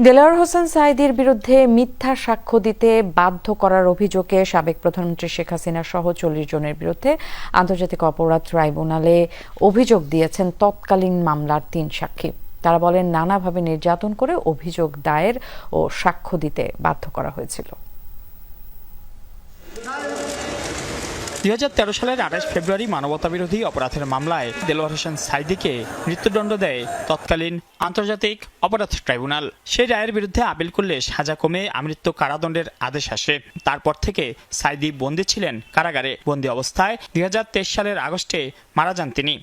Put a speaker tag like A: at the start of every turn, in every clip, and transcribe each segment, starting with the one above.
A: দেলোয়ার হোসেন সাঈদীর বিরুদ্ধে মিথ্যা সাক্ষ্য দিতে বাধ্য করার অভিযোগে সাবেক প্রধানমন্ত্রী শেখ হাসিনা সহ 40 জনের বিরুদ্ধে আন্তর্জাতিক অপরাধ ট্রাইব্যুনালে অভিযোগ দিয়েছেন তৎকালীন মামলার 3 সাক্ষী। তারা বলেন, নানাভাবে নির্যাতন করে অভিযোগ দায়ের ও সাক্ষ্য দিতে বাধ্য করা হয়েছিল।
B: 2013 সালের 28 ফেব্রুয়ারি মানবতাবিরোধী অপরাধের মামলায় দেলোয়ার হোসেন সাঈদীকে মৃত্যুদণ্ড দেয় তৎকালীন আন্তর্জাতিক অপরাধ ট্রাইব্যুনাল। সেই রায়ের বিরুদ্ধে আপিল করলে সাজা কমে আমৃত্যু কারাদণ্ডের আদেশ আসে। তারপর থেকে সাঈদী বন্দী ছিলেন কারাগারে। বন্দী অবস্থায় 2023 সালের আগস্টে মারা যান তিনি।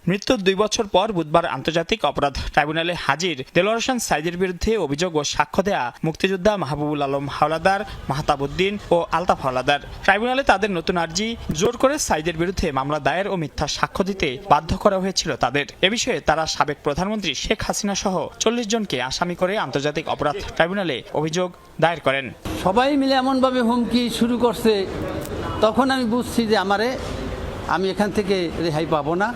B: মৃত্যুর 2 বছর পর বুধবার আন্তর্জাতিক অপরাধ ট্রাইব্যুনালে হাজির দেলোয়ার হোসেন সাঈদীর বিরুদ্ধে অভিযোগ ও সাক্ষ্য দেয়া মুক্তিযোদ্ধা মাহবুবুল আলম হাওলাদার, মাহতাবউদ্দিন ও আলতাফ হাওলাদার। ট্রাইব্যুনালে তাদের নতুন আর্জি জোর করে সাঈদীর বিরুদ্ধে মামলা দায়ের ও মিথ্যা সাক্ষ্য দিতে বাধ্য করা হয়েছিল তাদের। এ বিষয়ে তারা সাবেক প্রধানমন্ত্রী শেখ হাসিনা সহ 40 জনকে আসামি করে আন্তর্জাতিক অপরাধ ট্রাইব্যুনালে অভিযোগ দায়ের করেন।
C: সবাই মিলে এমনভাবে হুমকি শুরু করছে, তখন আমি বুঝছি যে আমি এখান থেকে রেহাই পাবো না,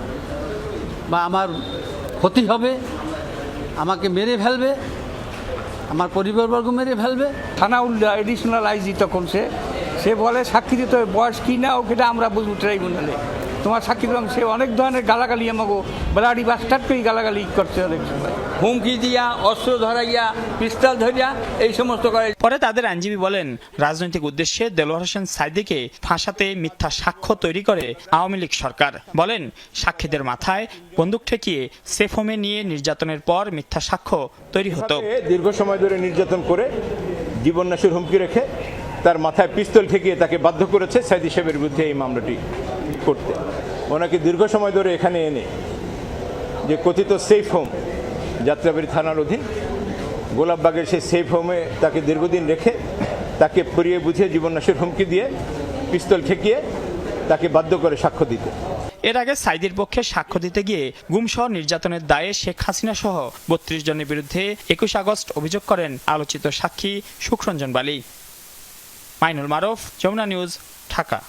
C: বা আমার ক্ষতি হবে, আমাকে মেরে ফেলবে, আমার পরিবারবর্গ মেরে ফেলবে।
D: থানাউল্লাহ এডিশনাল আইজি তখন সে বলে সাক্ষী দিতে বয়স কি না ওকে আমরা বুঝবো ট্রাইব্যুনালে, তোমার সাক্ষী দিলাম। সে অনেক ধরনের গালাগালি আমাকে বেলাড়ি বাস্টার্ট করে গালাগালি করছে, অনেক সময় হুমকি দিয়া, অস্ত্র ধরাইয়া, পিস্তল ধরিয়া এই সমস্ত করে।
B: পরে তাদের আইনজীবী বলেন, রাজনৈতিক উদ্দেশ্যে দেলোয়ার হোসেন সাঈদীকে ফাঁসাতে মিথ্যা সাক্ষ্য তৈরি করে আওয়ামী লীগ সরকার। বলেন, সাক্ষীদের মাথায় বন্দুক ঠেকিয়ে সেফ হোমে নিয়ে নির্যাতনের পর মিথ্যা সাক্ষ্য তৈরি হতো।
E: দীর্ঘ সময় ধরে নির্যাতন করে জীবননাশের হুমকি রেখে তার মাথায় পিস্তল ঠেকিয়ে তাকে বাধ্য করেছে সাঈদী সাহেবের বিরুদ্ধে এই মামলাটি করতে। ওনাকে দীর্ঘ সময় ধরে এখানে এনে যে কথিত সেফ হোম যাত্রাবাড়ি থানার অধীন গোলাপবাগের সেই সেফ হোমে তাকে দীর্ঘদিন রেখে তাকে ফুরিয়ে বুঝিয়ে জীবননাশের হুমকি দিয়ে পিস্তল ঠেকিয়ে তাকে বাধ্য করে সাক্ষ্য দিতে।
B: এর আগে সাঈদীর পক্ষে সাক্ষ্য দিতে গিয়ে গুমসহ নির্যাতনের দায়ে শেখ হাসিনা সহ 32 জনের বিরুদ্ধে 21 আগস্ট অভিযোগ করেন আলোচিত সাক্ষী সুখরঞ্জন বালী। মাইনুল মারুফ, যমুনা নিউজ, ঢাকা।